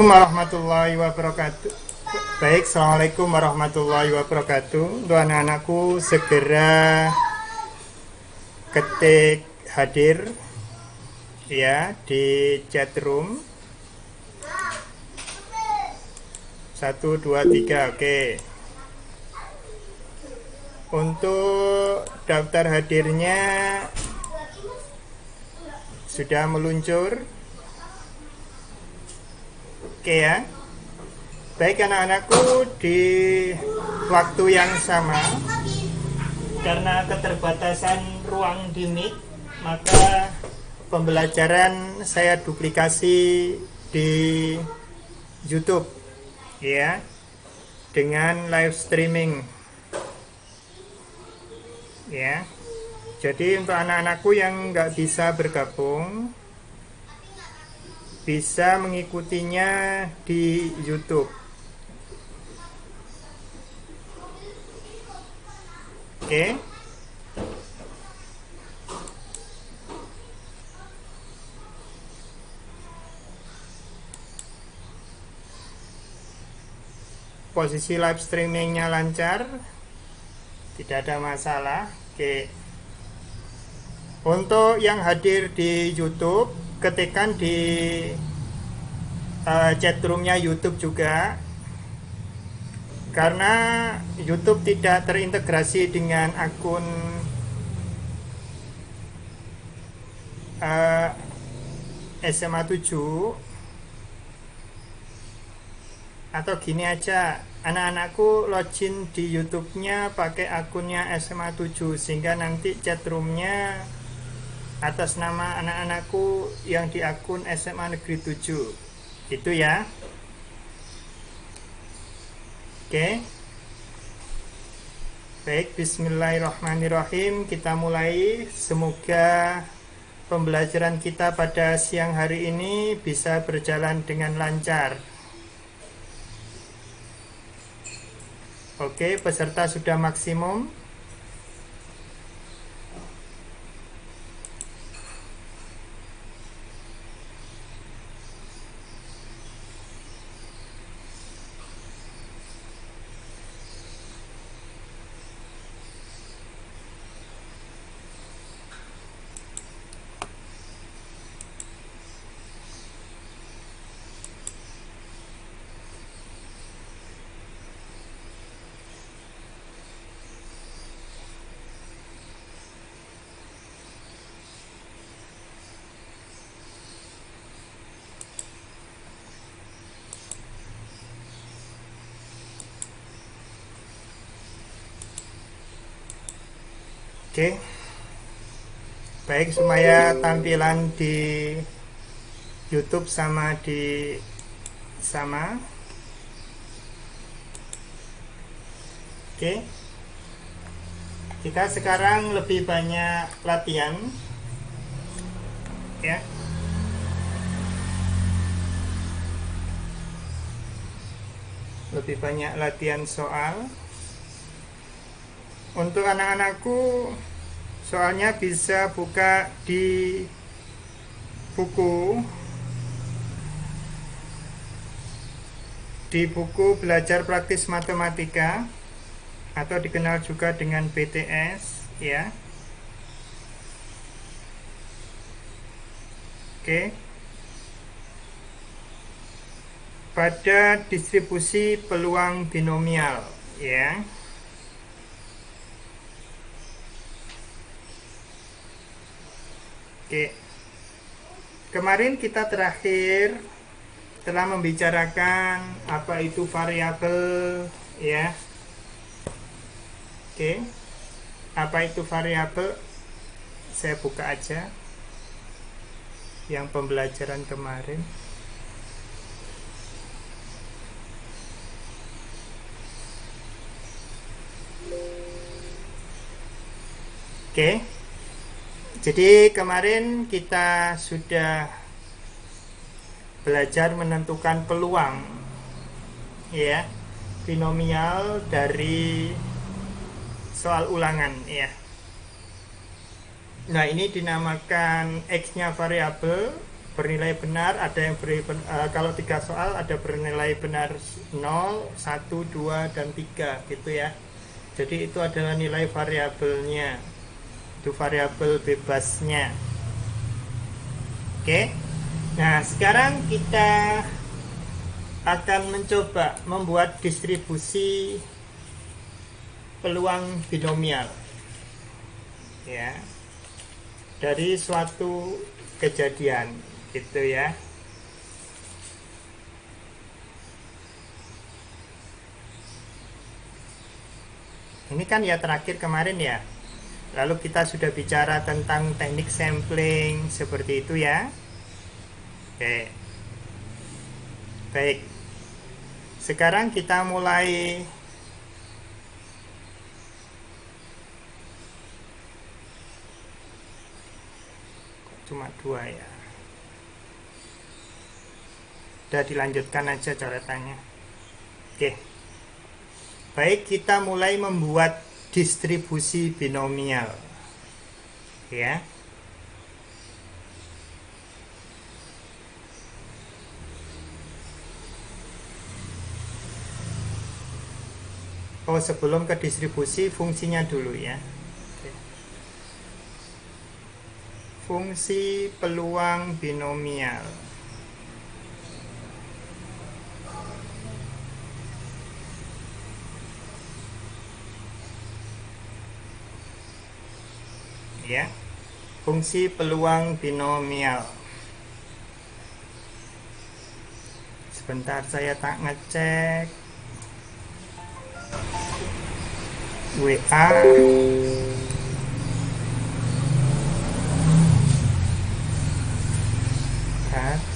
Warahmatullahi wabarakatuh. Baik, assalamualaikum warahmatullahi wabarakatuh. Untuk anak-anakku segera ketik hadir ya di chat room. 1, 2, 3, oke. Untuk daftar hadirnya sudah meluncur. Oke ya. Baik anak-anakku, di waktu yang sama, karena keterbatasan ruang di Meet, maka pembelajaran saya duplikasi di YouTube ya, dengan live streaming ya. Jadi untuk anak-anakku yang nggak bisa bergabung, bisa mengikutinya di YouTube. Oke. Posisi live streamingnya lancar, tidak ada masalah. Oke. Untuk yang hadir di YouTube, ketikkan di chatroomnya YouTube juga, karena YouTube tidak terintegrasi dengan akun SMA 7. Atau gini aja, anak-anakku login di YouTube-nya pakai akunnya SMA 7, sehingga nanti chatroomnya atas nama anak-anakku yang di akun SMA Negeri 7 gitu ya. Oke. Baik, bismillahirrahmanirrahim. Kita mulai. Semoga pembelajaran kita pada siang hari ini bisa berjalan dengan lancar. Oke, peserta sudah maksimum. Oke. Baik, supaya tampilan di YouTube sama sama. Oke. Kita sekarang lebih banyak latihan ya. Lebih banyak latihan soal. Untuk anak-anakku, soalnya bisa buka di buku belajar praktis matematika, atau dikenal juga dengan BTS ya. Oke. Pada distribusi peluang binomial ya. Oke. Kemarin kita terakhir telah membicarakan apa itu variabel ya. Oke. Apa itu variabel? Saya buka aja yang pembelajaran kemarin. Oke. Jadi kemarin kita sudah belajar menentukan peluang ya, binomial dari soal ulangan ya. Nah, ini dinamakan X-nya variabel, bernilai benar, ada yang kalau 3 soal ada bernilai benar 0, 1, 2, dan 3 gitu ya. Jadi itu adalah nilai variabelnya, itu variabel bebasnya. Oke. Nah, sekarang kita akan mencoba membuat distribusi peluang binomial ya, dari suatu kejadian gitu ya. Ini kan ya terakhir kemarin ya. Lalu kita sudah bicara tentang teknik sampling seperti itu ya. Oke. Baik. Sekarang kita mulai cuma 2 ya. Udah dilanjutkan aja coretannya. Oke. Baik, kita mulai membuat distribusi binomial. Ya. Oh, sebelum ke distribusi, fungsinya dulu ya. Oke. Fungsi peluang binomial. Ya, fungsi peluang binomial. Sebentar saya tak ngecek WA.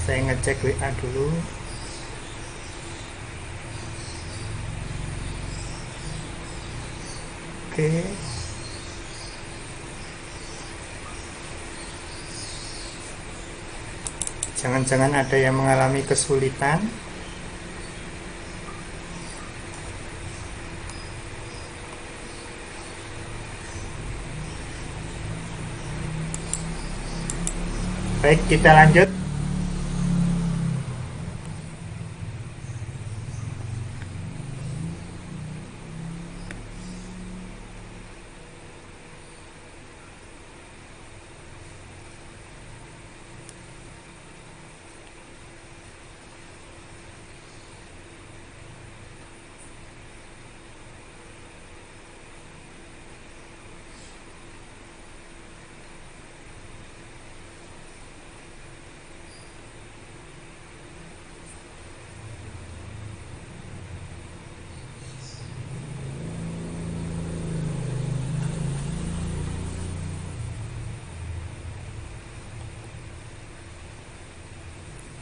Saya ngecek WA dulu. Oke. Jangan-jangan ada yang mengalami kesulitan. Baik, kita lanjut.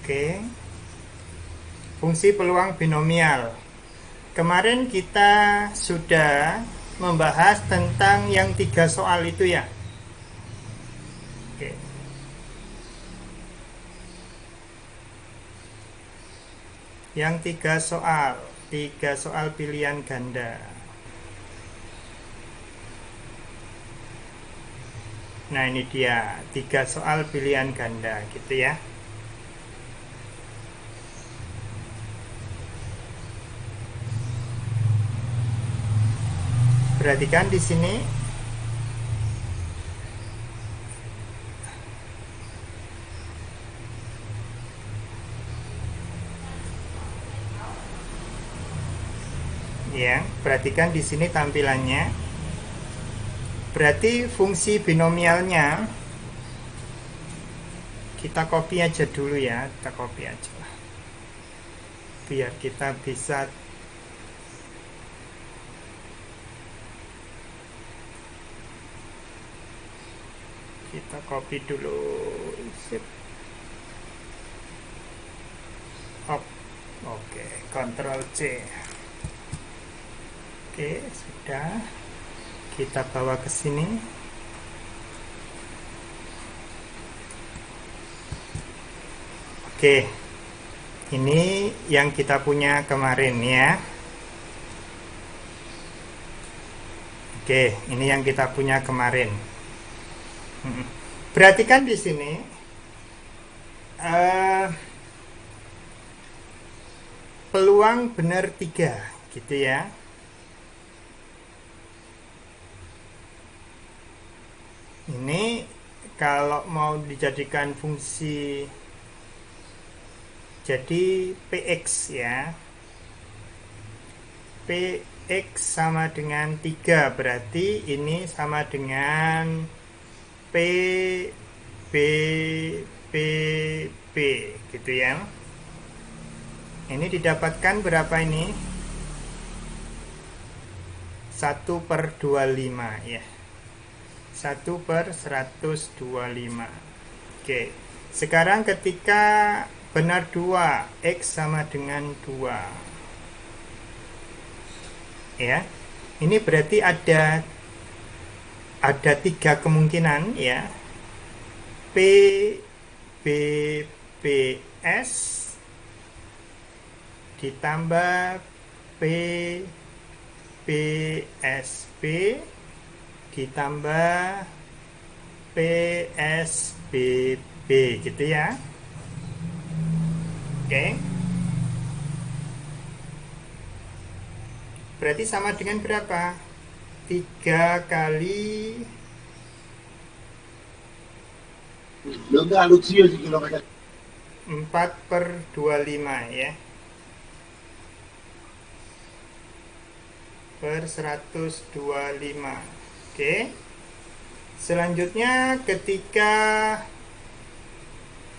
Oke. Fungsi peluang binomial. Kemarin kita sudah membahas tentang yang 3 soal itu ya. Oke. Yang 3 soal pilihan ganda. Nah, ini dia 3 soal pilihan ganda gitu ya. Perhatikan di sini. Ya, perhatikan di sini tampilannya. Berarti fungsi binomialnya kita copy aja dulu ya, kita copy aja. Biar kita bisa kita copy dulu. Sip. Oke, Ctrl C. Oke, sudah. Kita bawa ke sini. Oke. Ini yang kita punya kemarin ya. Oke, ini yang kita punya kemarin. Perhatikan di sini eh, peluang benar 3 gitu ya. Ini kalau mau dijadikan fungsi jadi px ya, px sama dengan 3, berarti ini sama dengan p b p p gitu ya. Ini didapatkan berapa ini? 1/25 ya, 1/125. Oke, sekarang ketika benar 2, X sama dengan 2 ya, ini berarti ada 3 kemungkinan ya. P B P S ditambah P P S B ditambah P S B B gitu ya. Oke. Berarti sama dengan berapa? 3 kali 4/25 ya, per 125. Oke. Selanjutnya ketika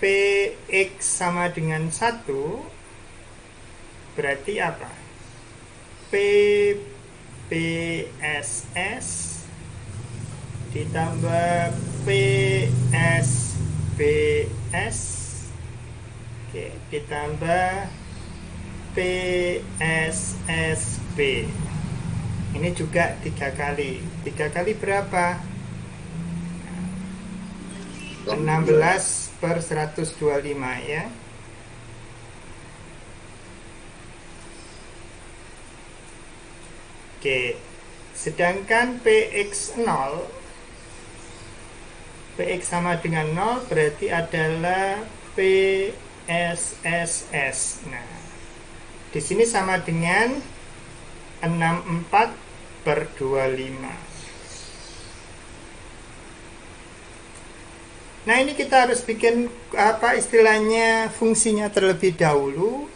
Px sama dengan 1, berarti apa? P PSS ditambah PSBS, oke, ditambah PSSB. Ini juga 3 kali. 3 kali berapa? 16/125 ya. Oke. Sedangkan PX0, PX sama dengan 0 berarti adalah PSSS. Nah, di sini sama dengan 64/25. Nah, ini kita harus bikin apa istilahnya fungsinya terlebih dahulu.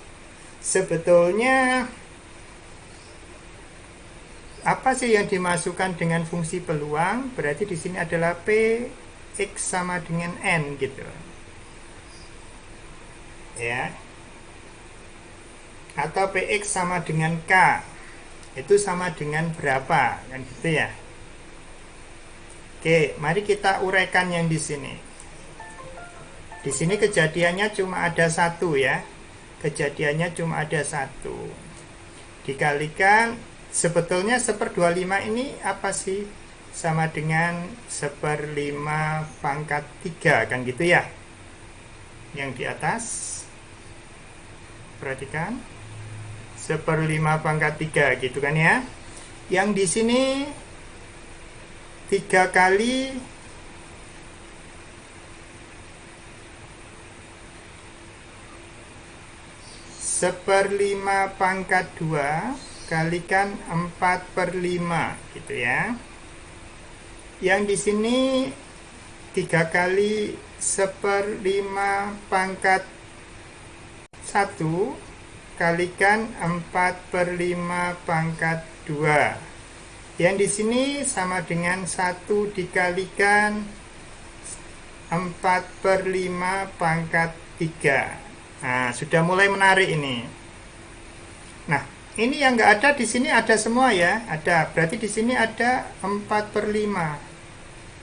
Sebetulnya apa sih yang dimasukkan dengan fungsi peluang? Berarti di sini adalah P X sama dengan N gitu ya, atau PX sama dengan K, itu sama dengan berapa kan gitu ya. Oke, mari kita uraikan yang di sini. Di sini kejadiannya cuma ada 1 ya, kejadiannya cuma ada 1 dikalikan, sebetulnya 1/25 ini apa sih? Sama dengan 1/5/3 kan gitu ya. Yang di atas perhatikan 1/5/3 gitu kan ya. Yang di sini 3 kali 1/5/2 kalikan 4/5 gitu ya. Yang di sini 3 kali 1/5/1 kalikan 4/5/2. Yang di sini sama dengan 1 dikalikan 4/5/3. Nah, sudah mulai menarik ini. Nah, ini yang nggak ada di sini ada semua ya, ada. Berarti di sini ada 4/5.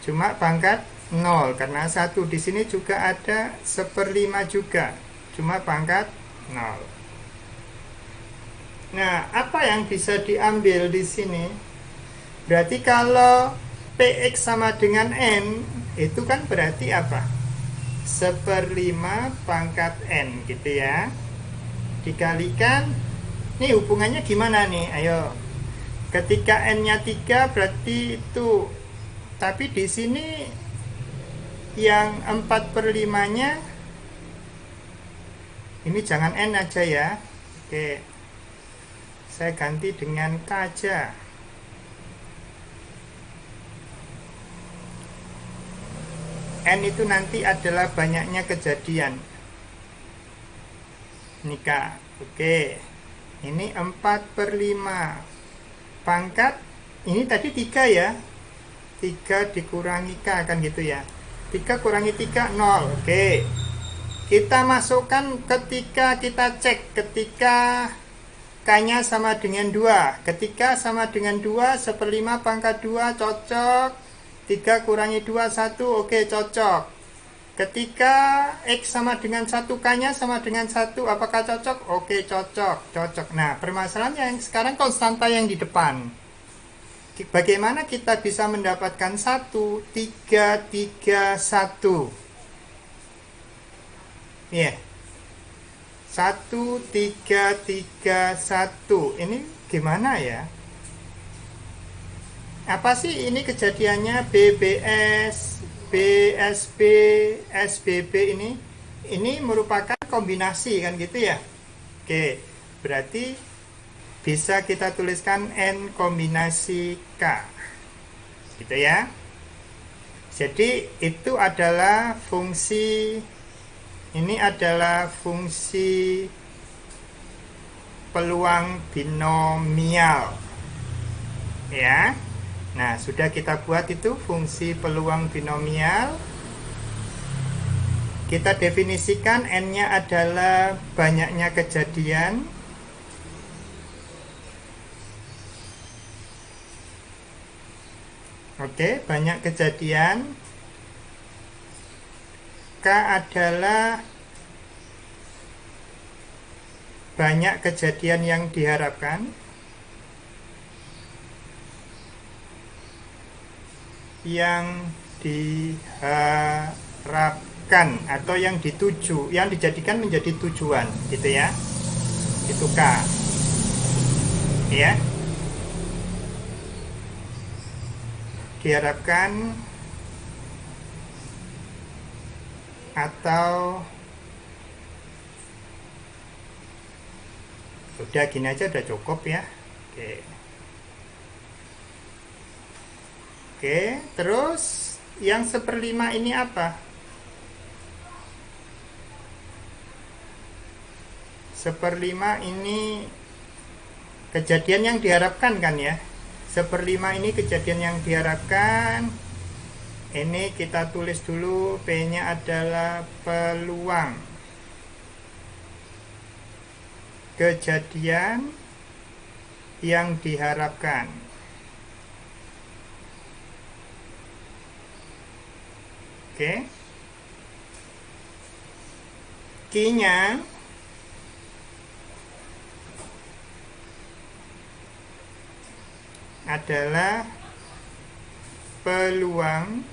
Cuma pangkat 0 karena 1. Di sini juga ada 1/5 juga. Cuma pangkat 0. Nah, apa yang bisa diambil di sini? Berarti kalau PX sama dengan N, itu kan berarti apa? 1/5/N gitu ya. Dikalikan, ini hubungannya gimana nih? Ayo. Ketika N-nya 3 berarti itu, tapi di sini yang 4/5-nya Ini jangan N aja ya. Oke, saya ganti dengan K aja. N itu nanti adalah banyaknya kejadian. Ini K. Oke, ini 4/5. Pangkat, ini tadi 3 ya. 3 dikurangi K kan gitu ya. 3 kurangi 3, 0. Oke, kita masukkan ketika kita cek ketika K-nya sama dengan 2. Ketika sama dengan 2, 1/5 pangkat 2 cocok. 3 kurangi 2, 1. Oke, cocok. Ketika X sama dengan 1, K-nya sama dengan 1, apakah cocok? Oke, cocok. Cocok. Nah, permasalahannya yang sekarang konstanta yang di depan. Bagaimana kita bisa mendapatkan 1, 3, 3, 1? Ya. 1, 3, 3, 1. Ini gimana ya? Apa sih ini kejadiannya? BBS, BSB, SBB ini? Ini merupakan kombinasi kan gitu ya? Oke, berarti bisa kita tuliskan N kombinasi K. Gitu ya. Jadi itu adalah fungsi, ini adalah fungsi peluang binomial. Ya. Nah, sudah kita buat itu fungsi peluang binomial. Kita definisikan N-nya adalah banyaknya kejadian. Oke, banyak kejadian. K adalah banyak kejadian yang diharapkan. Yang diharapkan atau yang dituju, yang dijadikan menjadi tujuan, gitu ya. Itu K. Ya. Diharapkan atau udah gini aja udah cukup ya. Oke. Oke, terus yang 1/5 ini apa? 1/5 ini kejadian yang diharapkan kan ya. 1/5 ini kejadian yang diharapkan. Ini kita tulis dulu, P-nya adalah peluang kejadian yang diharapkan. Oke. Q-nya adalah peluang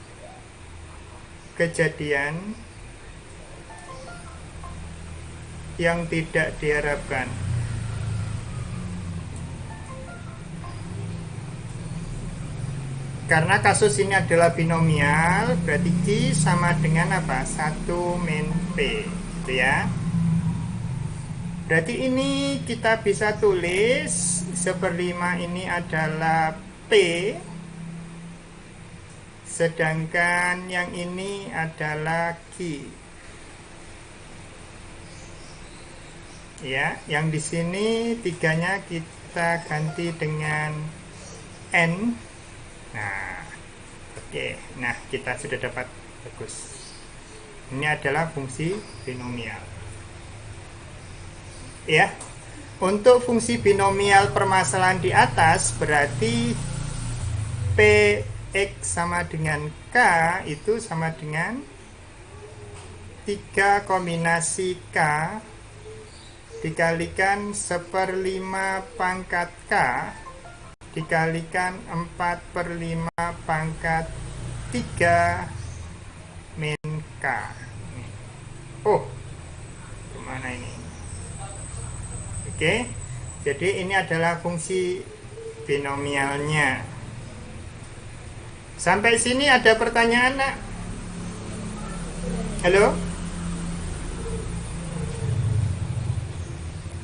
kejadian yang tidak diharapkan. Karena kasus ini adalah binomial, berarti Q sama dengan apa? 1 min P, gitu ya. Berarti ini kita bisa tulis 1/5 ini adalah P, sedangkan yang ini adalah Q. Ya, yang di sini 3-nya kita ganti dengan N. Nah, oke. Nah, kita sudah dapat. Bagus. Ini adalah fungsi binomial. Ya. Untuk fungsi binomial permasalahan di atas berarti Px sama dengan K itu sama dengan 3 kombinasi K dikalikan 1/5 pangkat K dikalikan 4/5 pangkat 3 min K. Oh, kemana ini? Oke, jadi ini adalah fungsi binomialnya. Sampai sini ada pertanyaan, nak? Halo?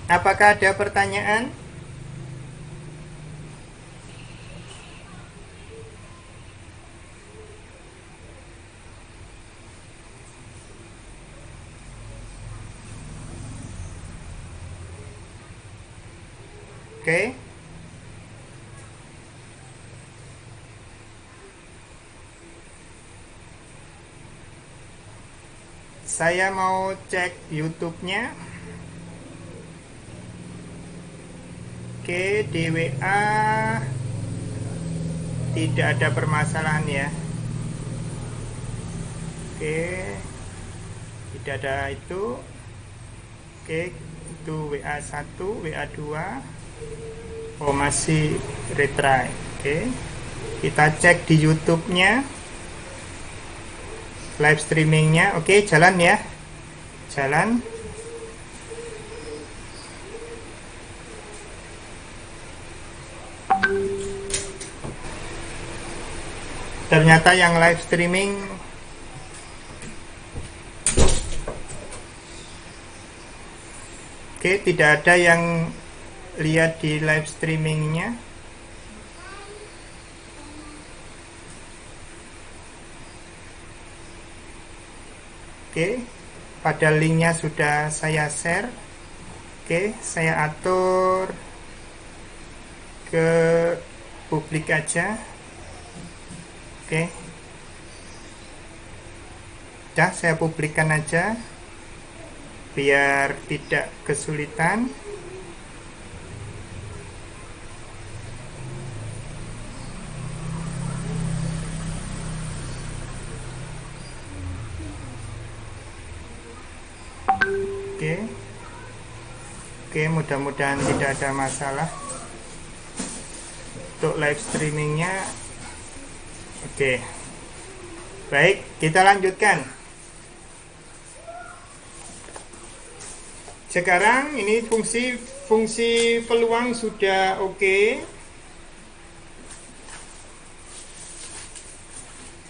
Apakah ada pertanyaan? Oke. Saya mau cek YouTube-nya. Oke, di WA tidak ada permasalahan ya. Oke, tidak ada itu. Oke, itu WA 1, WA 2. Oh, masih retry. Oke, kita cek di YouTube-nya, live streamingnya. Oke, jalan ya, jalan. Ternyata yang live streaming oke, tidak ada yang lihat di live streamingnya. Oke, pada linknya sudah saya share. Oke, saya atur ke publik aja. Oke, udah saya publikkan aja biar tidak kesulitan. Oke, mudah-mudahan tidak ada masalah untuk live streamingnya. Oke, baik, kita lanjutkan. Sekarang ini fungsi peluang sudah oke.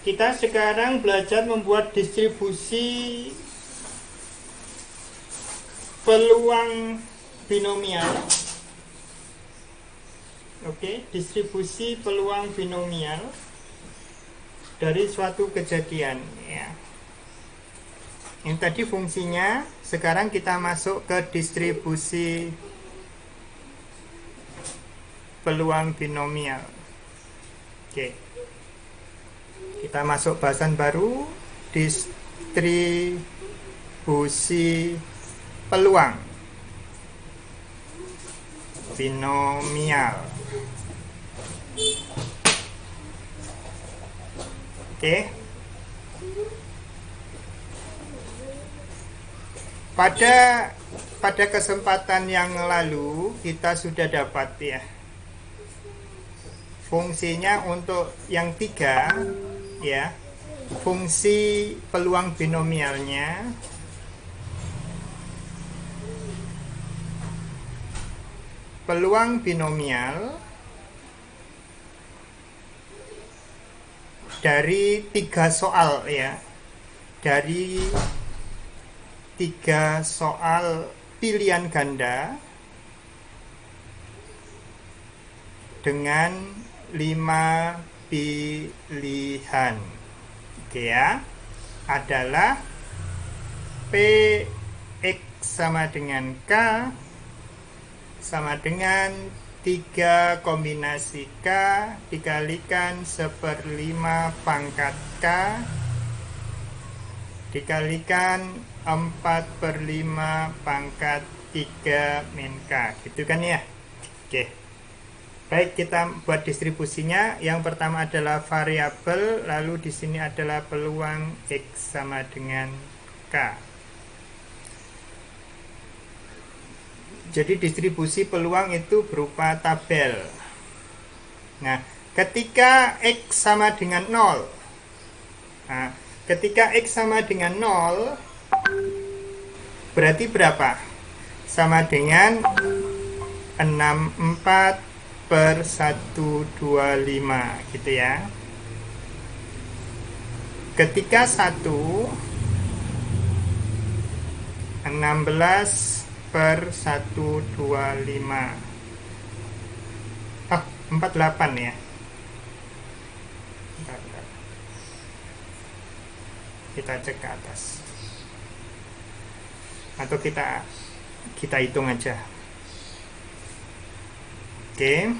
Kita sekarang belajar membuat distribusi peluang binomial. Oke, distribusi peluang binomial dari suatu kejadian ya. Ini tadi fungsinya. Sekarang kita masuk ke distribusi peluang binomial. Oke, kita masuk bahasan baru, distribusi peluang binomial. Oke. Pada kesempatan yang lalu kita sudah dapat ya fungsinya untuk yang 3 ya. Fungsi peluang binomialnya peluang binomial dari 3 soal ya, dari 3 soal pilihan ganda dengan 5 pilihan. Oke ya, adalah Px sama dengan K sama dengan 3 kombinasi K dikalikan 1/5 pangkat K dikalikan 4/5 pangkat 3 min K, gitu kan ya. Oke, baik, kita buat distribusinya. Yang pertama adalah variabel, lalu di sini adalah peluang X sama dengan K. Jadi distribusi peluang itu berupa tabel. Nah, ketika X sama dengan 0, nah, ketika X sama dengan 0 berarti berapa? Sama dengan 64/125 gitu ya. Ketika 1 16/125 per 125. Oh, 48 ya. Bentar. Kita cek ke atas. Atau kita hitung aja. Oke.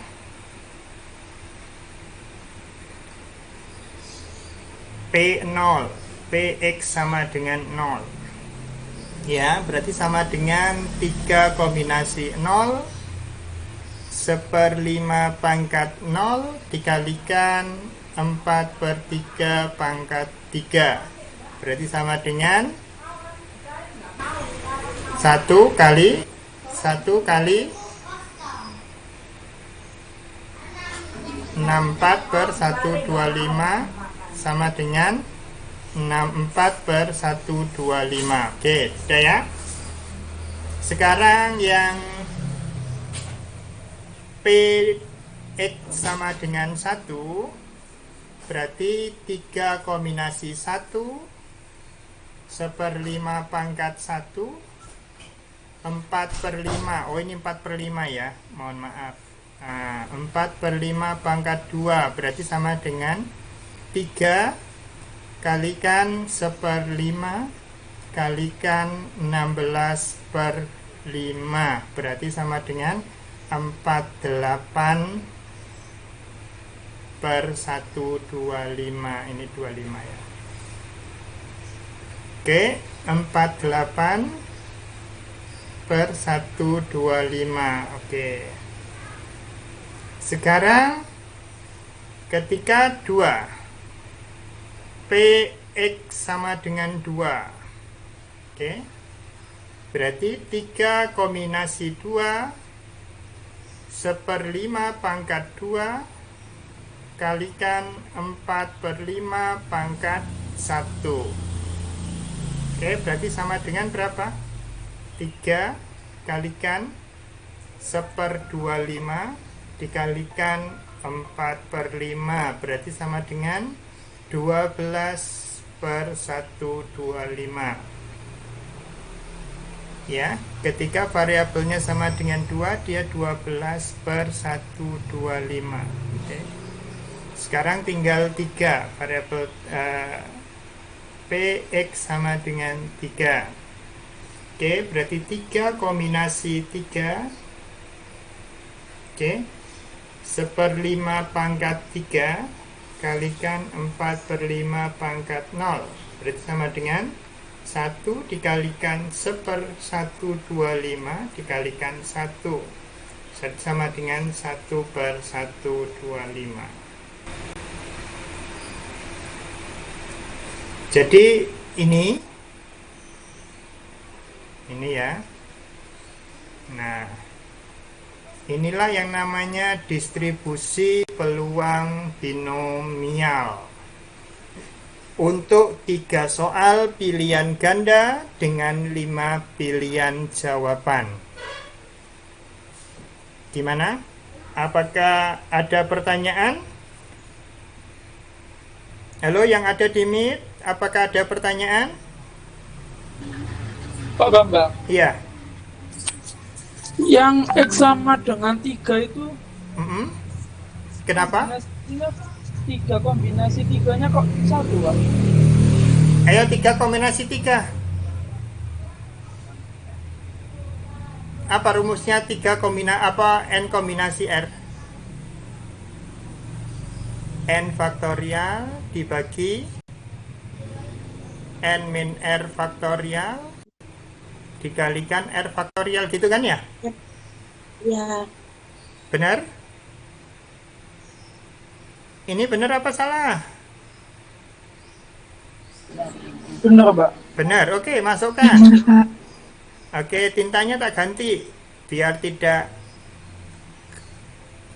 P0, Px sama dengan 0. Ya, berarti sama dengan 3 kombinasi 0 1/5 pangkat 0 dikalikan 4/3 pangkat 3. Berarti sama dengan 1 kali 64/125 sama dengan 64/125. Oke, udah ya. Sekarang yang Px sama dengan 1, berarti 3 kombinasi 1 1/5 pangkat 1 4/5. Oh, ini 4/5 ya, mohon maaf. 4/5 pangkat 2 berarti sama dengan 3 kalikan 1/5 kalikan 16/5 berarti sama dengan 48/125. Ini 25 ya. Oke, 48/125. Oke. Sekarang ketika 2 Px sama dengan 2. Oke. Berarti 3 kombinasi 2 1/5 pangkat 2 kalikan 4/5 pangkat 1. Oke, berarti sama dengan berapa? 3 kalikan 1/25 dikalikan 4/5 berarti sama dengan 12/125. Ya, ketika variabelnya sama dengan 2, dia 12/125. Oke. Sekarang tinggal 3 variabel Px sama dengan 3. Oke, berarti 3 kombinasi 3. Oke. 1/5 pangkat 3 kalikan 4/5 pangkat 0 berarti sama dengan 1 dikalikan 1/125 dikalikan 1 sama dengan 1/125. Jadi ini ya. Nah, inilah yang namanya distribusi peluang binomial untuk 3 soal pilihan ganda dengan 5 pilihan jawaban. Gimana? Apakah ada pertanyaan? Halo, yang ada di Meet, apakah ada pertanyaan? Pak Bambang, Iya. yang X sama dengan 3 itu Kenapa? kombinasinya 3, kombinasi 3-nya kok 1, Pak? Ayo 3 kombinasi 3. Apa rumusnya 3 N kombinasi R? N faktorial dibagi N min R faktorial dikalikan R faktorial, gitu kan ya? Ya, Benar? Ini benar apa salah? Benar, Pak. Benar, oke, masukkan. benar Pak. Oke, tintanya tak ganti biar tidak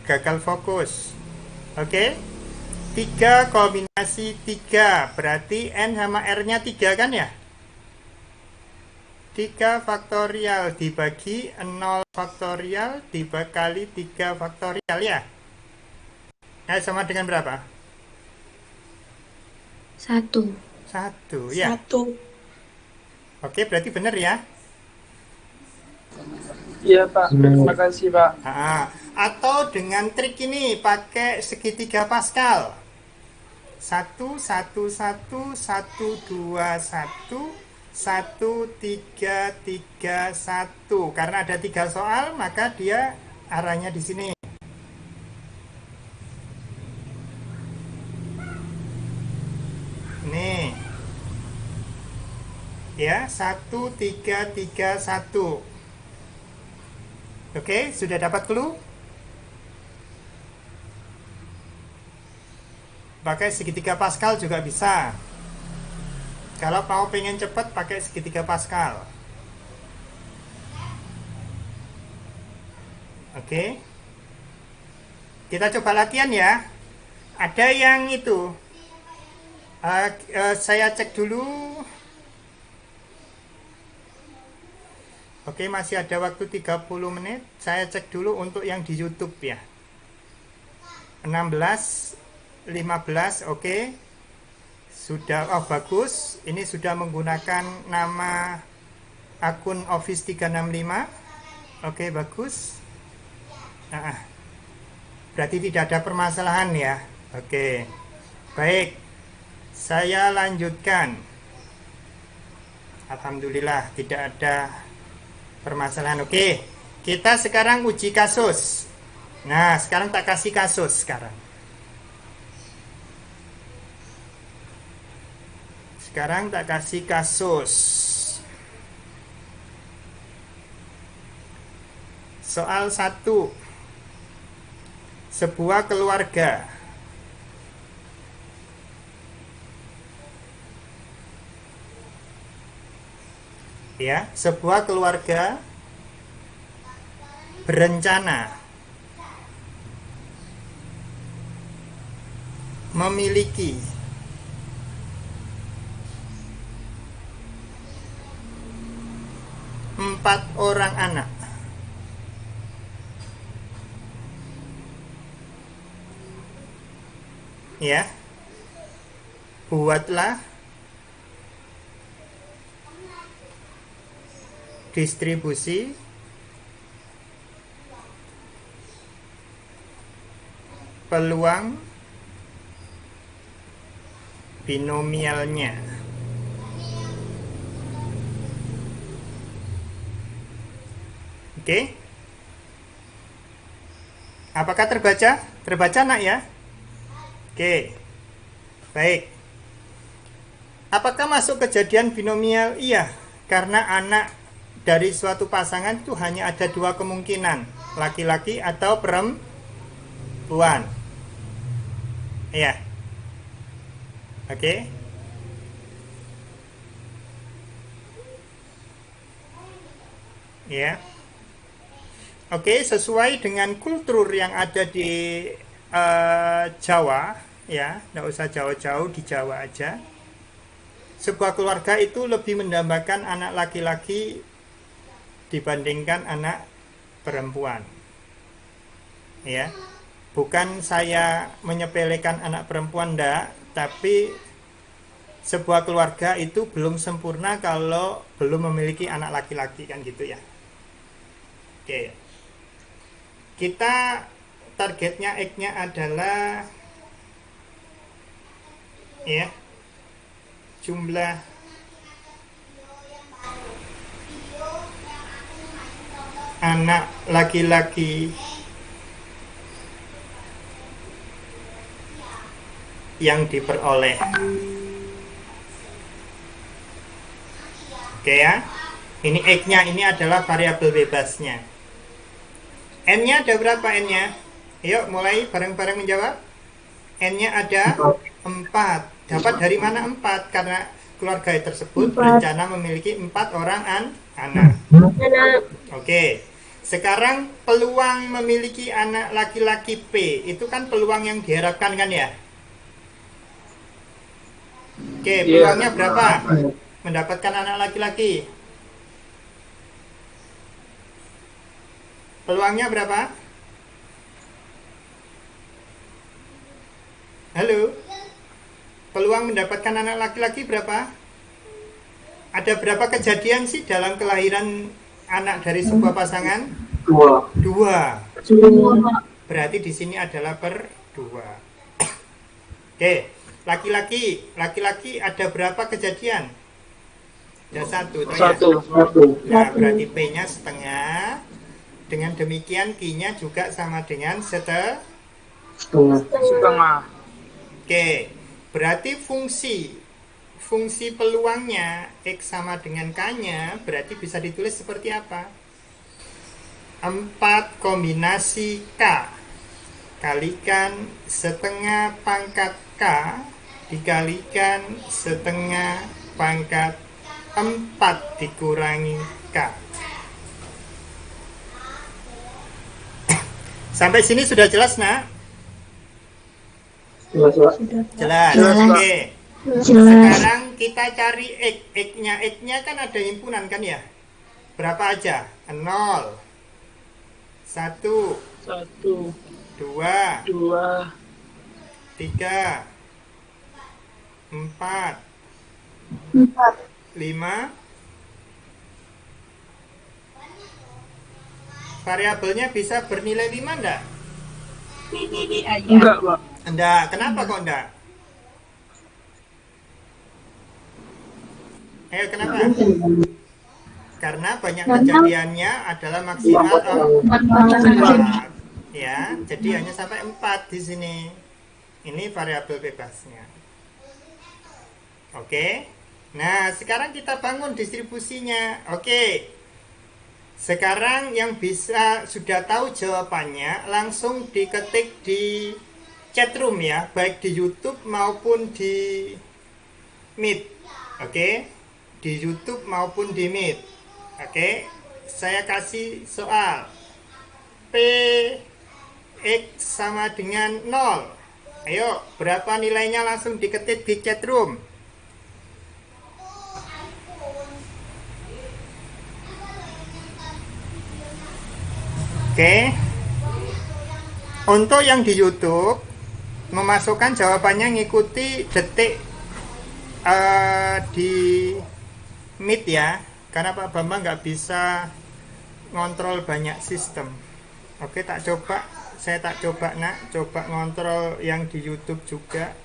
gagal fokus. Oke, 3 kombinasi 3 berarti N sama R-nya 3 kan ya? 3 faktorial dibagi 0 faktorial dibagi 3 faktorial ya. Sama dengan berapa? 1. 1 ya. 1. Oke, berarti benar ya. Iya Pak, terima kasih Pak. Atau dengan trik ini pakai segitiga Pascal. Satu, satu, satu, satu, dua, satu, satu, tiga, tiga, satu. Karena ada 3 soal, maka dia arahnya di sini. Nih, ya, 1, 3, 3, 1. Oke, sudah dapat clue? Pakai segitiga Pascal juga bisa. Kalau mau pengen cepat pakai segitiga Pascal. Oke. Kita coba latihan ya. Ada yang itu. Saya cek dulu. Oke, masih ada waktu 30 menit. Saya cek dulu untuk yang di YouTube ya. 16, 15, oke. Sudah, oh bagus. Ini sudah menggunakan nama akun Office 365. Oke, bagus. Berarti tidak ada permasalahan ya. Oke. Baik. Saya lanjutkan. Alhamdulillah tidak ada permasalahan. Oke. Kita sekarang uji kasus. Nah, sekarang tak kasih kasus sekarang. Sekarang tak kasih kasus. Soal 1. Sebuah keluarga. Ya, sebuah keluarga berencana memiliki 4 orang anak. Ya. Buatlah distribusi peluang binomialnya. Oke. Apakah terbaca? Terbaca nak ya? Oke. Baik. Apakah masuk kejadian binomial? Iya, karena anak dari suatu pasangan itu hanya ada 2 kemungkinan, laki-laki atau perempuan. Iya. Oke. Ya. Oke, sesuai dengan kultur yang ada di Jawa, ya, nggak usah jauh-jauh, di Jawa aja. Sebuah keluarga itu lebih mendambakan anak laki-laki dibandingkan anak perempuan. Ya, bukan saya menyepelekan anak perempuan, enggak, tapi sebuah keluarga itu belum sempurna kalau belum memiliki anak laki-laki, kan gitu ya. Oke. Kita targetnya X-nya adalah ya jumlah anak laki-laki yang diperoleh. Oke ya. Ini X-nya, ini adalah variabel bebasnya. N-nya ada berapa N-nya? Yuk mulai bareng-bareng menjawab. N-nya ada 4. Dapat dari mana 4? Karena keluarga tersebut berencana memiliki 4 orang anak. Oke. Sekarang peluang memiliki anak laki-laki P, itu kan peluang yang diharapkan kan ya? Oke, peluangnya berapa? Mendapatkan anak laki-laki. Peluangnya berapa? Halo? Peluang mendapatkan anak laki-laki berapa? Ada berapa kejadian sih dalam kelahiran anak dari sebuah pasangan? Dua. Dua. Dua. Berarti di sini adalah per 2. Oke, laki-laki ada berapa kejadian? Ada 1 toh ya? 1. Nah, berarti P-nya setengah. Dengan demikian Q-nya juga sama dengan Setengah. Setengah. Oke, berarti fungsi peluangnya X sama dengan K-nya berarti bisa ditulis seperti apa? 4 kombinasi K kalikan setengah pangkat K dikalikan setengah pangkat 4 dikurangi K. Sampai sini sudah jelas, nak? Jelas, Pak. Jelas. Jelas. Oke. Jelas. Sekarang kita cari X. X-nya kan ada himpunan kan ya? Berapa aja? 0, 1, 1, 2, 2, 3, 4, 4. 5. Variabelnya bisa bernilai 5 enggak? enggak, Pak. Enggak. Kenapa kok enggak? Ayo, kenapa? Karena banyak kejadiannya adalah maksimal 4. Ya, jadi hanya sampai 4 di sini. Ini variabel bebasnya. Oke. Nah, sekarang kita bangun distribusinya. Oke. Sekarang yang bisa sudah tahu jawabannya langsung diketik di chatroom ya, baik di YouTube maupun di Meet. Oke. Di YouTube maupun di Meet. Oke. Saya kasih soal. P X sama dengan 0. Ayo, berapa nilainya langsung diketik di chatroom. Oke. Untuk yang di YouTube memasukkan jawabannya ngikuti detik di Meet ya, karena Pak Bambang nggak bisa ngontrol banyak sistem. Oke, saya tak coba nak, coba ngontrol yang di YouTube juga.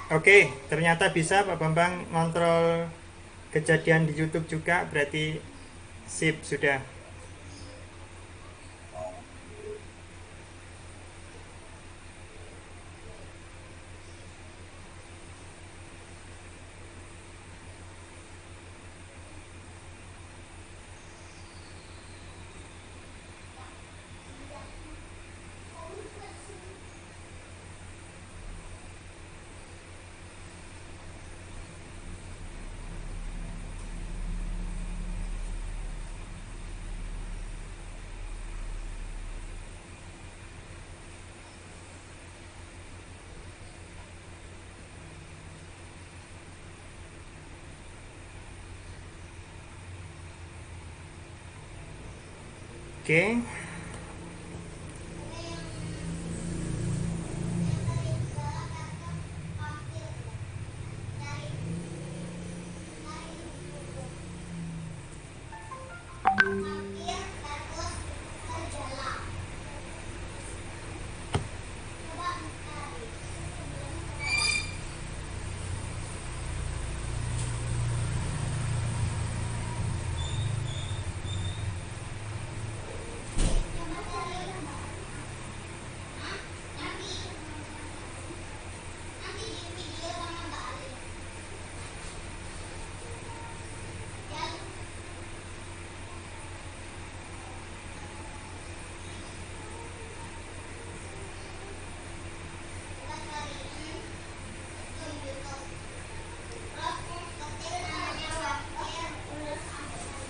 Oke, ternyata bisa Pak Bambang ngontrol kejadian di YouTube juga, berarti sip sudah. Oke.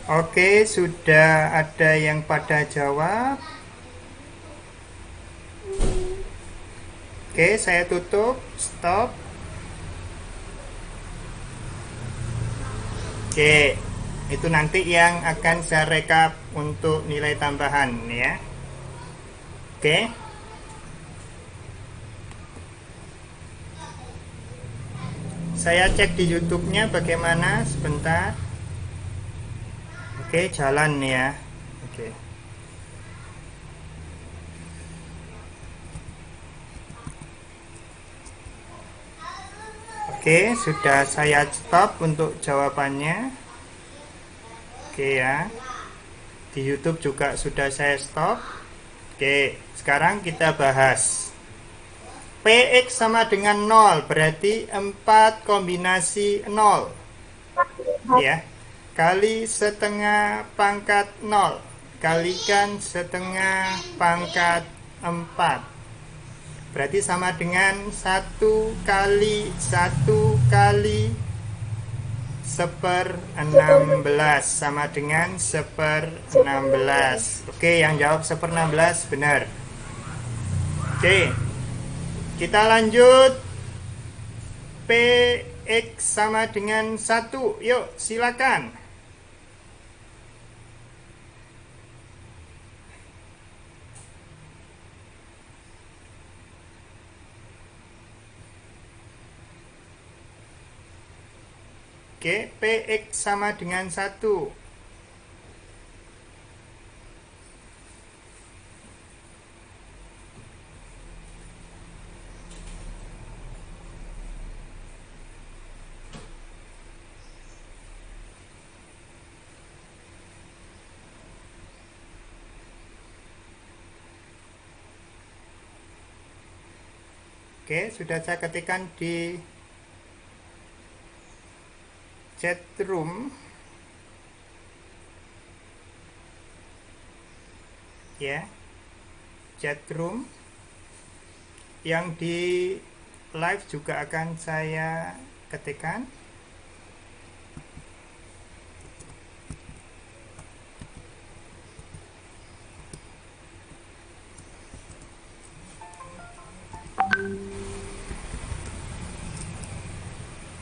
Oke, sudah ada yang pada jawab. Oke, saya tutup, stop. Oke, Itu nanti yang akan saya rekap untuk nilai tambahan ya. Oke. Saya cek di YouTube-nya bagaimana sebentar. Oke, jalan ya. Oke. Oke, sudah saya stop untuk jawabannya. Oke ya. Di YouTube juga sudah saya stop. Oke, sekarang kita bahas. Px sama dengan 0, berarti 4 kombinasi 0. Ya. Kali setengah pangkat 0. Kalikan setengah pangkat 4. Berarti sama dengan 1 kali 1 kali 1/16 sama dengan 1/16. Oke, yang jawab 1/16 benar. Oke, kita lanjut. Px sama dengan 1. Yuk, silakan. Oke, Px sama dengan 1. Oke, sudah saya ketikkan di chat room ya, chat room yang di live juga akan saya ketikkan.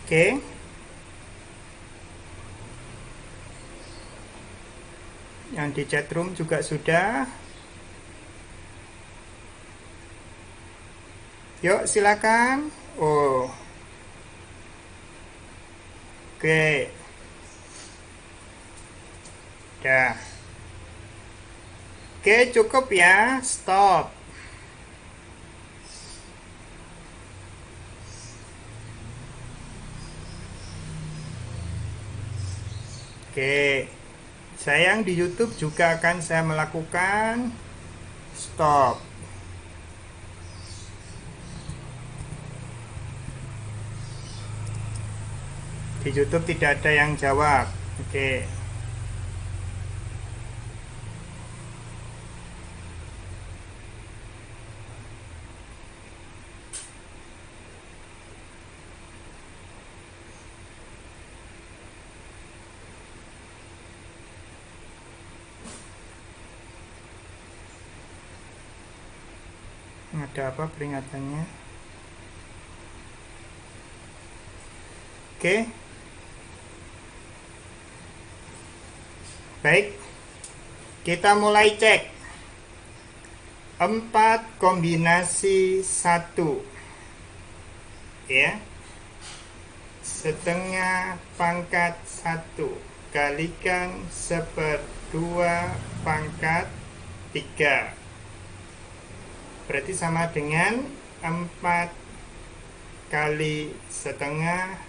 Oke. Yang di chat room juga sudah. Yuk, silakan. Oh. Oke. Dah. Oke, cukup ya. Stop. Oke. Sayang di YouTube juga akan saya melakukan stop. Di YouTube tidak ada yang jawab. Oke. Ada apa peringatannya? Oke. Baik. Kita mulai cek. 4 kombinasi 1. Ya. Setengah pangkat 1 kalikan 1/2 pangkat 3. Berarti sama dengan 4 kali setengah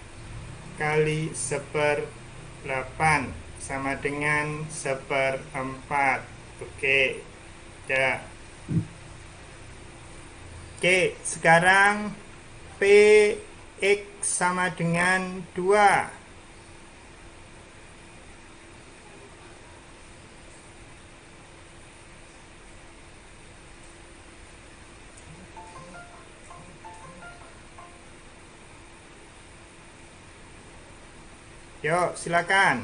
kali 1/8 sama dengan 1/4. Oke. Ya. Oke, sekarang Px sama dengan 2. Yuk, silakan.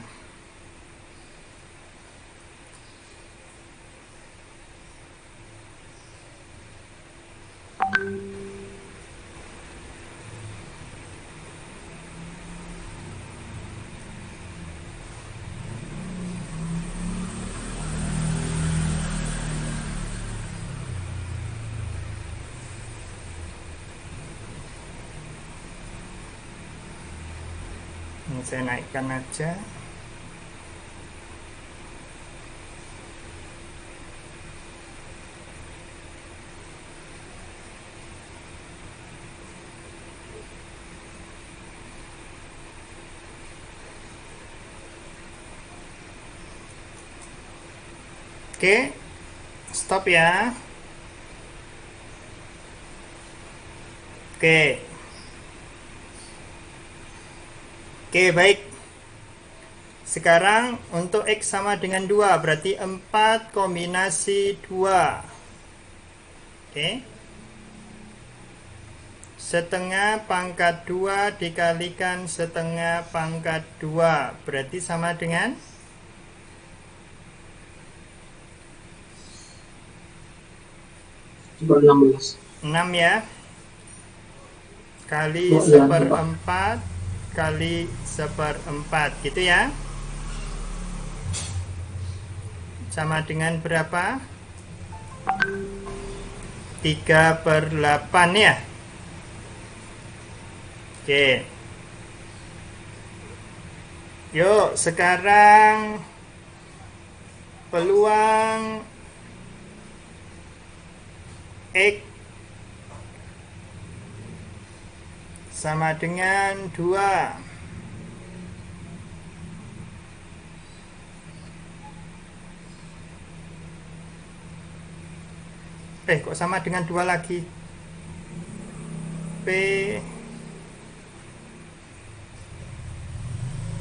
Ini saya naikkan aja. Oke, stop ya. Oke. Oke, baik. Sekarang untuk X sama dengan 2, berarti 4 kombinasi 2. Oke. Setengah pangkat 2 dikalikan setengah pangkat 2, berarti sama dengan 6 ya. Kali seperempat kali seperempat, gitu ya. Sama dengan berapa? 3/8 ya. Oke. Yuk, sekarang peluang X sama dengan 2. Kok sama dengan 2 lagi? P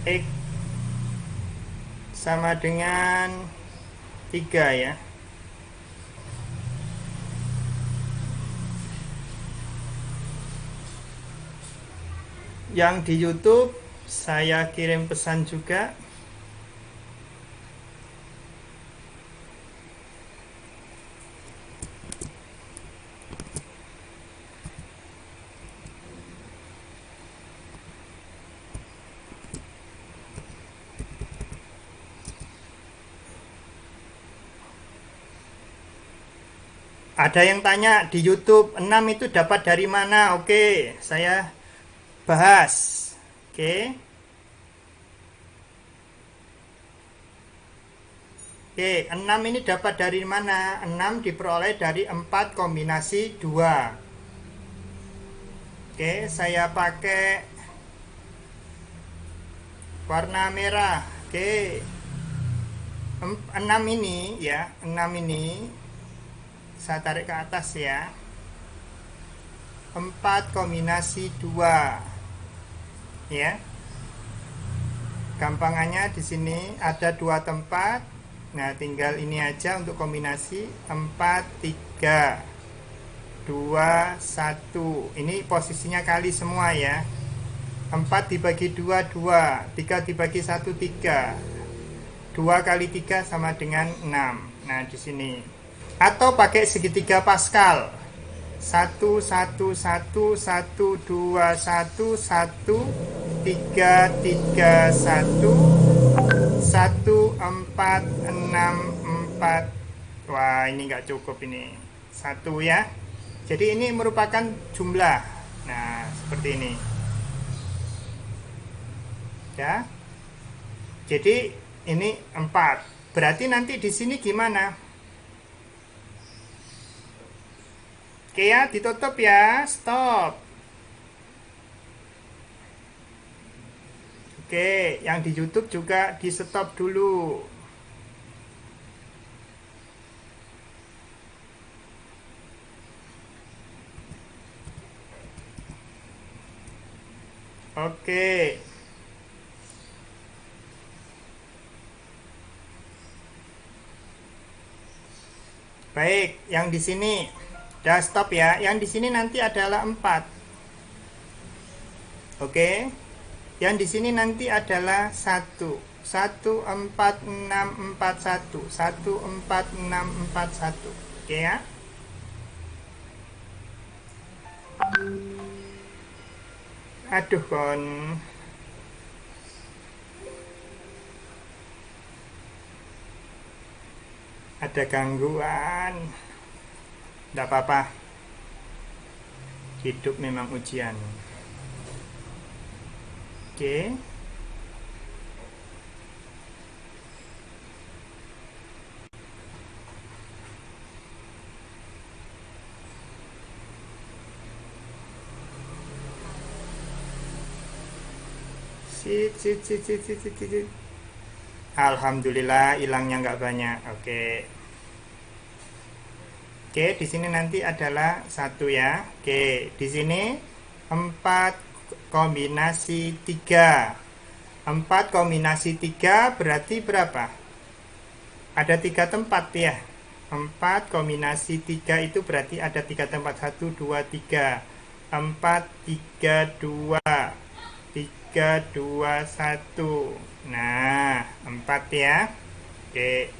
X sama dengan 3 ya. Yang di YouTube saya kirim pesan juga. Ada yang tanya di YouTube 6 itu dapat dari mana? Oke, saya bahas. Oke. Oke, 6 ini dapat dari mana? 6 diperoleh dari 4 kombinasi 2. Oke, saya pakai warna merah. Oke. 6 ini ya, 6 ini saya tarik ke atas ya. 4 kombinasi 2. Ya. Gampangannya di sini ada 2 tempat. Nah, tinggal ini aja untuk kombinasi 4 3 2 1. Ini posisinya kali semua ya. 4 dibagi 2 2, 3 dibagi 1 3. 2 kali 3 sama dengan 6. Nah, di sini. Atau pakai segitiga Pascal. 1 1 1 1 2 1 1 3 3 1 1 4 6 4. Wah, ini nggak cukup ini. 1 ya. Jadi ini merupakan jumlah. Nah, seperti ini. Ya. Jadi ini 4. Berarti nanti di sini gimana? Oke ya, ditutup ya. Stop. Oke, yang di YouTube juga di stop dulu. Oke. Baik, yang di sini udah stop ya. Yang di sini nanti adalah 4. Oke. Yang di sini nanti adalah 1. 1 4 6 4 1. 1 4 6 4 1. Oke ya. Aduh kon. Ada gangguan. Tidak apa-apa. Hidup memang ujian. Oke. Alhamdulillah hilangnya nggak banyak. Oke. Oke, di sini nanti adalah 1 ya. Oke, di sini 4 kombinasi 3. 4 kombinasi 3 berarti berapa? Ada 3 tempat ya. 4 kombinasi 3 itu berarti ada 3 tempat. 1, 2, 3. 4, 3, 2. 3, 2, 1. Nah, 4 ya. Oke.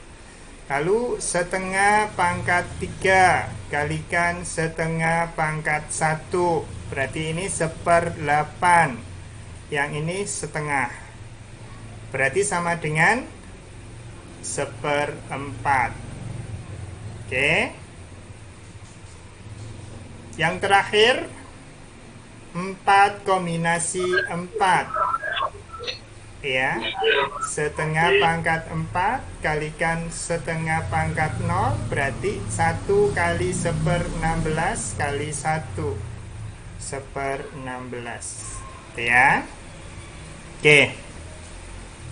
Lalu setengah pangkat 3 kalikan setengah pangkat 1. Berarti ini 1/8. Yang ini setengah. Berarti sama dengan 1/4. Oke. Yang terakhir 4 kombinasi 4. Ya, setengah pangkat 4 kalikan setengah pangkat 0 berarti 1 kali 1/16 kali 1 1/16 ya. Oke,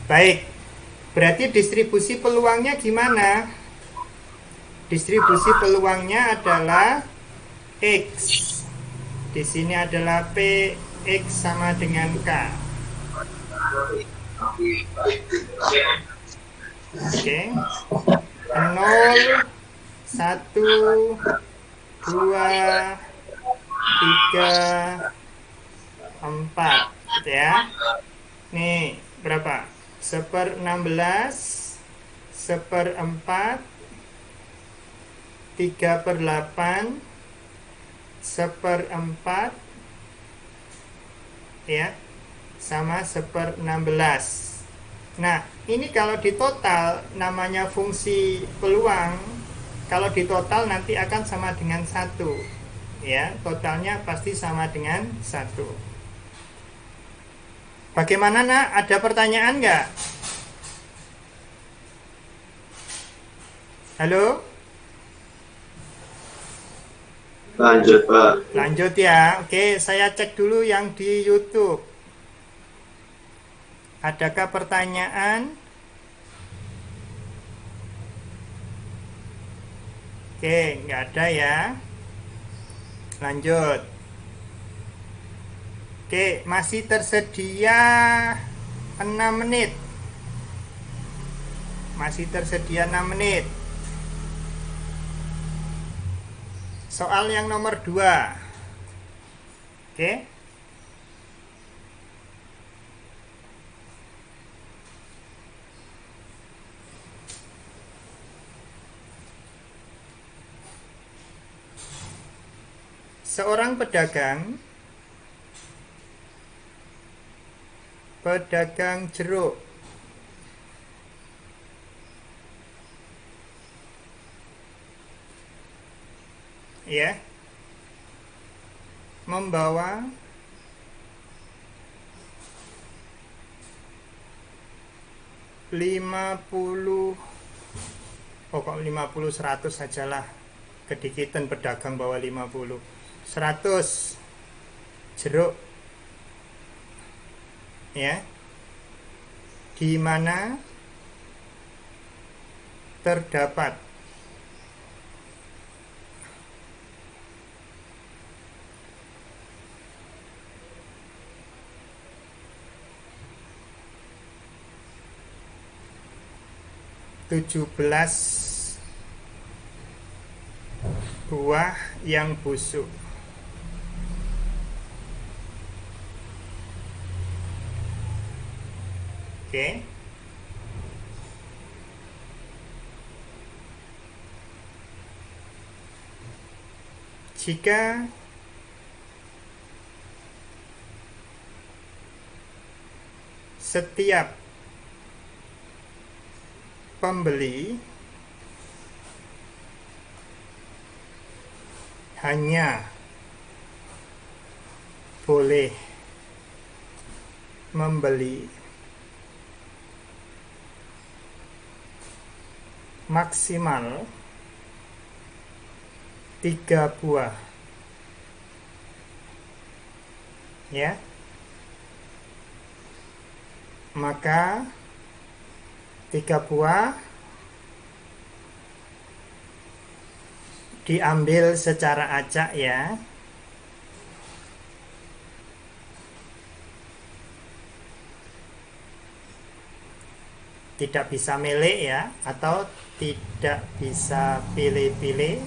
baik, berarti distribusi peluangnya gimana? Distribusi peluangnya adalah X, di sini adalah P, X sama dengan K. Oke, 0, 1, 2, 3, 4 ya. Nih berapa? 1/16, 1/4, 3/8, 1/4 ya, sama 1/16. Nah, ini kalau ditotal namanya fungsi peluang. Kalau ditotal nanti akan sama dengan 1 ya, totalnya pasti sama dengan 1. Bagaimana nak? Ada pertanyaan nggak? Halo? Lanjut, Pak. Lanjut ya. Oke, saya cek dulu yang di YouTube. Adakah pertanyaan? Oke, nggak ada ya. Lanjut. Oke, masih tersedia 6 menit. Masih tersedia 6 menit. Soal yang nomor 2. Oke. Seorang pedagang jeruk ya, membawa 50, kok 50, 100 sajalah, kedikitan pedagang bawa 50, 100 jeruk ya, di mana terdapat tujuh belas buah yang busuk. Oke. Jika setiap pembeli hanya boleh membeli maksimal 3 buah ya, maka 3 buah diambil secara acak ya. Tidak bisa milih ya, atau tidak bisa pilih-pilih.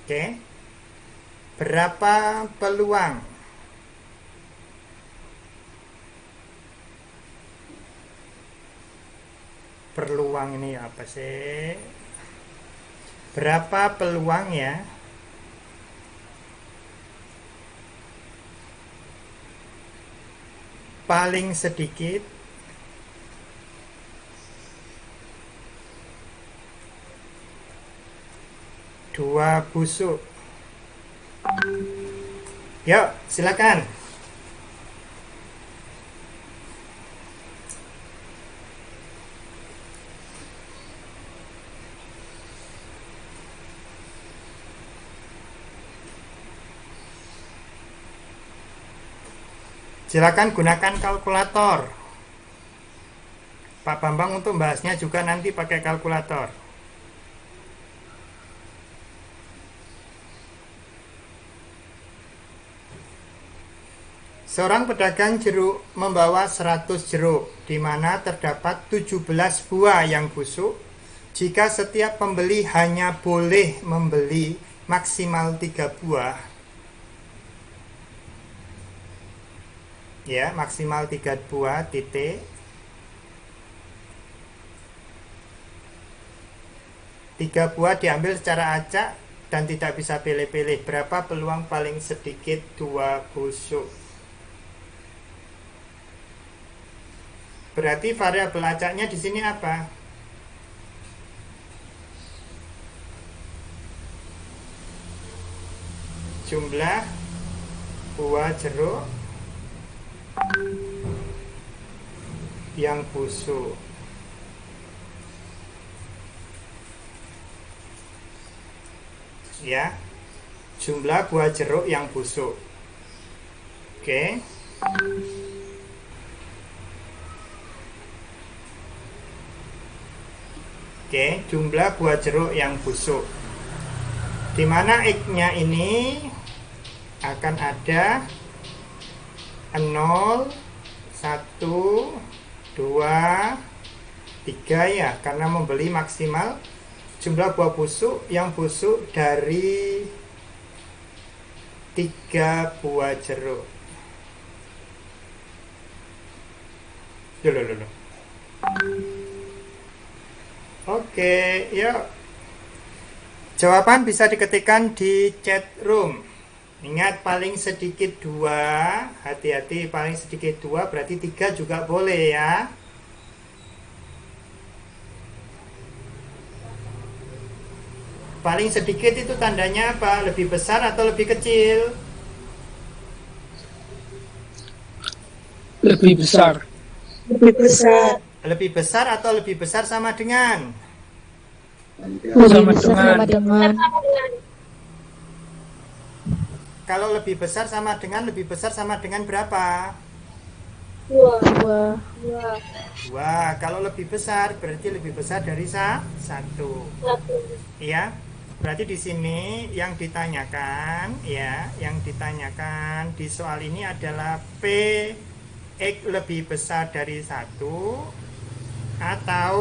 Oke. Berapa peluang? Peluang ini apa sih? Berapa peluang ya? Paling sedikit dua busuk. Yuk, silakan. Silakan gunakan kalkulator. Pak Bambang untuk bahasnya juga nanti pakai kalkulator. Seorang pedagang jeruk membawa 100 jeruk, di mana terdapat 17 buah yang busuk. Jika setiap pembeli hanya boleh membeli maksimal 3 buah, ya, maksimal 3 buah, titik. 3 buah diambil secara acak dan tidak bisa pilih-pilih. Berapa peluang paling sedikit 2 busuk? Berarti variabel acaknya di sini apa? Jumlah buah jeruk yang busuk. Ya, jumlah buah jeruk yang busuk. Oke. Oke, jumlah buah jeruk yang busuk. Di mana X-nya ini akan ada 0, 1, 2, 3 ya, karena membeli maksimal jumlah buah busuk yang busuk dari 3 buah jeruk. Loh. Oke, yuk. Jawaban bisa diketikkan di chat room. Ingat paling sedikit 2. Hati-hati, paling sedikit 2 berarti 3 juga boleh ya. Paling sedikit itu tandanya apa? Lebih besar atau lebih kecil? Lebih besar. Lebih besar. Lebih besar atau lebih besar sama dengan? Lebih besar sama dengan. Kalau lebih besar sama dengan berapa? 2. 2. Kalau lebih besar berarti lebih besar dari 1. Iya. Berarti di sini yang ditanyakan ya, yang ditanyakan di soal ini adalah P X lebih besar dari 1 atau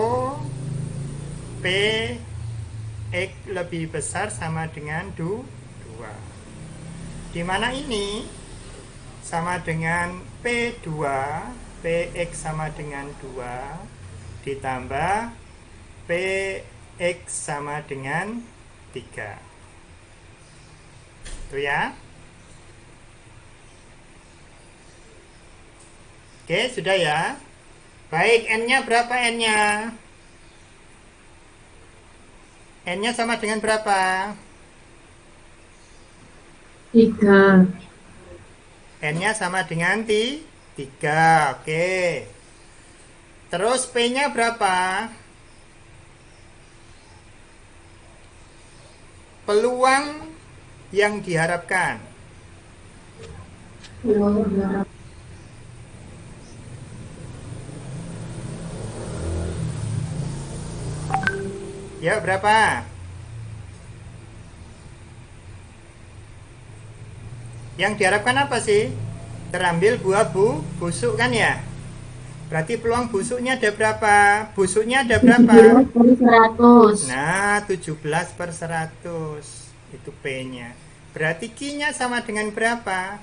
P X lebih besar sama dengan 2. Di mana ini sama dengan P2, Px sama dengan 2 ditambah Px sama dengan 3. Itu ya. Oke, sudah ya. Baik, N-nya berapa N-nya? N-nya sama dengan berapa? 3. N-nya sama dengan 3. Oke. Terus P-nya berapa? Peluang yang diharapkan. Ya, berapa? Yang diharapkan apa sih? Terambil buah busuk kan ya? Berarti peluang busuknya ada berapa? Busuknya ada berapa? 17/100. Nah, 17/100. Itu P-nya. Berarti Q-nya sama dengan berapa?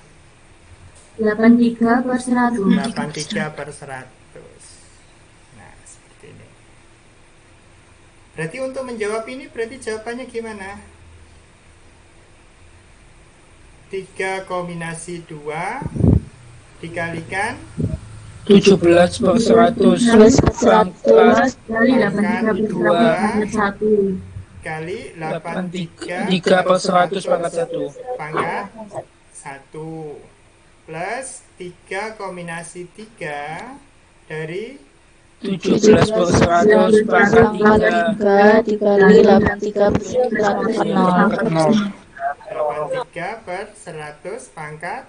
83/100. 83/100. Nah, seperti ini. Berarti untuk menjawab ini berarti jawabannya gimana? 3 kombinasi 2 dikalikan 17/100 100 kali pangkat 83/100. kali 83 3/100 pangkat 1 pangkat 1 plus 3 kombinasi 3 dari 17/100 pangkat 3 dikali 83/100. 83/100 pangkat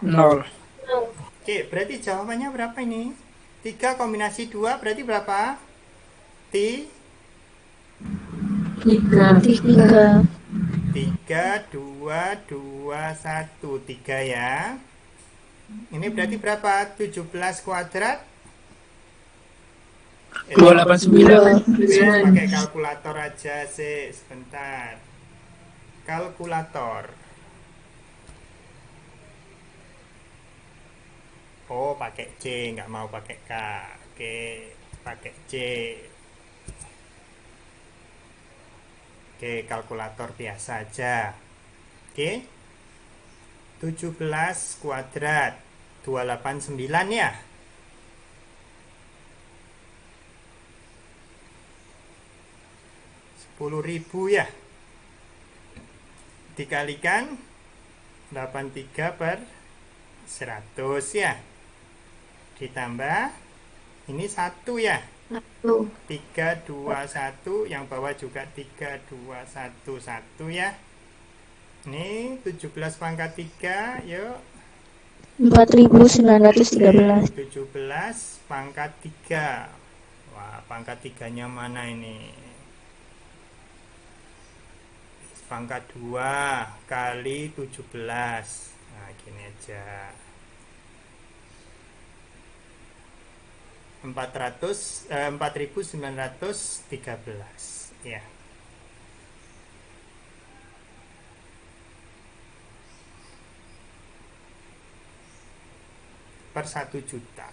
0. Oke, berarti jawabannya berapa ini? 3 kombinasi 2 berarti berapa? 3 3, 2, 2, 1 3 ya. Ini berarti berapa? 17 kuadrat 289. pakai kalkulator aja sih, sebentar. Kalkulator. Oh, pakai C, nggak mau pakai K. Oke, pakai C. Oke, kalkulator biasa aja. Oke. 17 kuadrat 289 ya. 10.000 ya. Dikalikan 83/100 ya. Ditambah ini 1 ya. 321 yang bawah juga 3211 ya. Ini 17 pangkat 3 yuk. 4.913. 17 pangkat 3. Wah, pangkat 3-nya mana ini? Pangkat 2 kali 17. Nah, gini aja. 4.913 ya. Per 1 juta.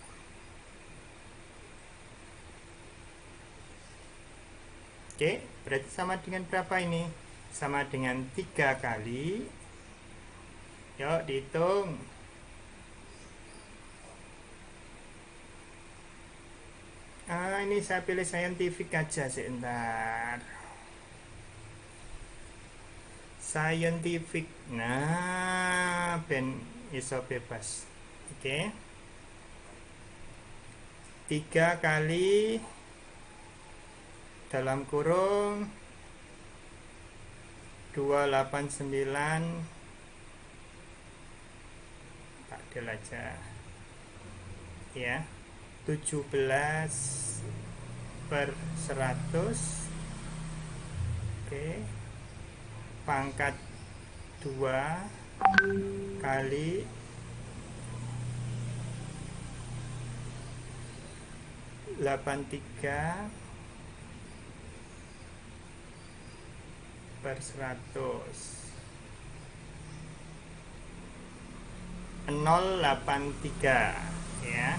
Oke, berarti sama dengan berapa ini? Sama dengan 3 kali. Yuk, dihitung. Ini saya pilih scientific aja sebentar. Scientific. Nah, ben iso bebas. Oke. 3 kali dalam kurung 289 tak del aja ya, 17/100. Oke, pangkat 2 kali 83/100. 083 ya.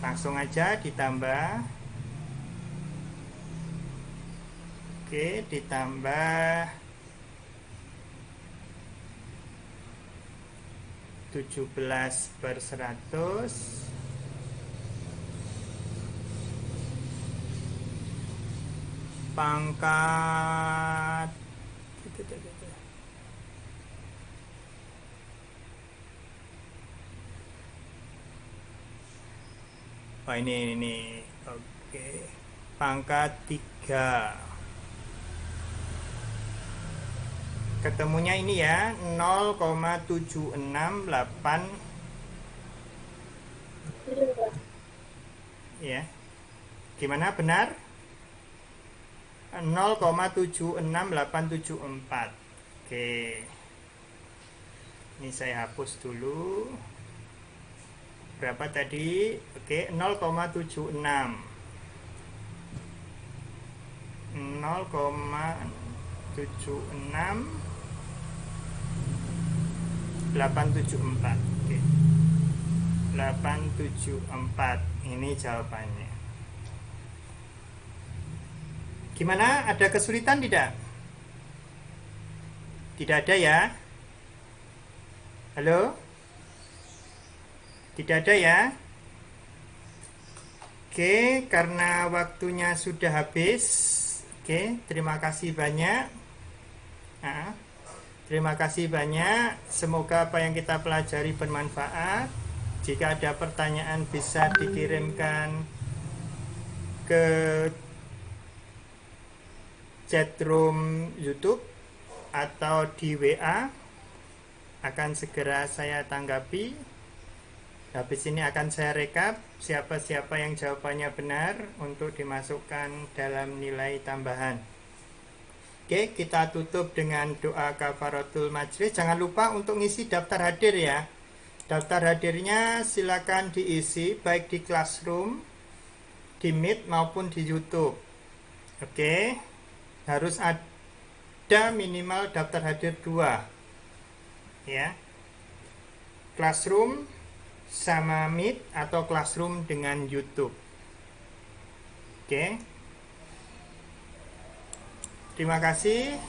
Langsung aja ditambah. Oke, ditambah 17/100 pangkat ini oke, pangkat 3 Ketemunya ini ya, 0,768 ya. Gimana, benar? 0,76874. Oke. Ini saya hapus dulu. Berapa tadi? Oke, 0,76. 0,76874. Oke. 874. Ini jawabannya. Gimana? Ada kesulitan tidak? Tidak ada ya? Halo? Tidak ada ya? Oke, karena waktunya sudah habis. Oke, terima kasih banyak. Terima kasih banyak. Semoga apa yang kita pelajari bermanfaat. Jika ada pertanyaan bisa dikirimkan ke chatroom YouTube atau di WA. Akan segera saya tanggapi. Habis ini akan saya rekap siapa-siapa yang jawabannya benar untuk dimasukkan dalam nilai tambahan. Oke, kita tutup dengan doa kafaratul majlis. Jangan lupa untuk ngisi daftar hadir ya. Daftar hadirnya silakan diisi baik di Classroom, di Meet maupun di YouTube. Oke, harus ada minimal daftar hadir 2 ya. Classroom sama Meet atau Classroom dengan YouTube. Oke. Terima kasih.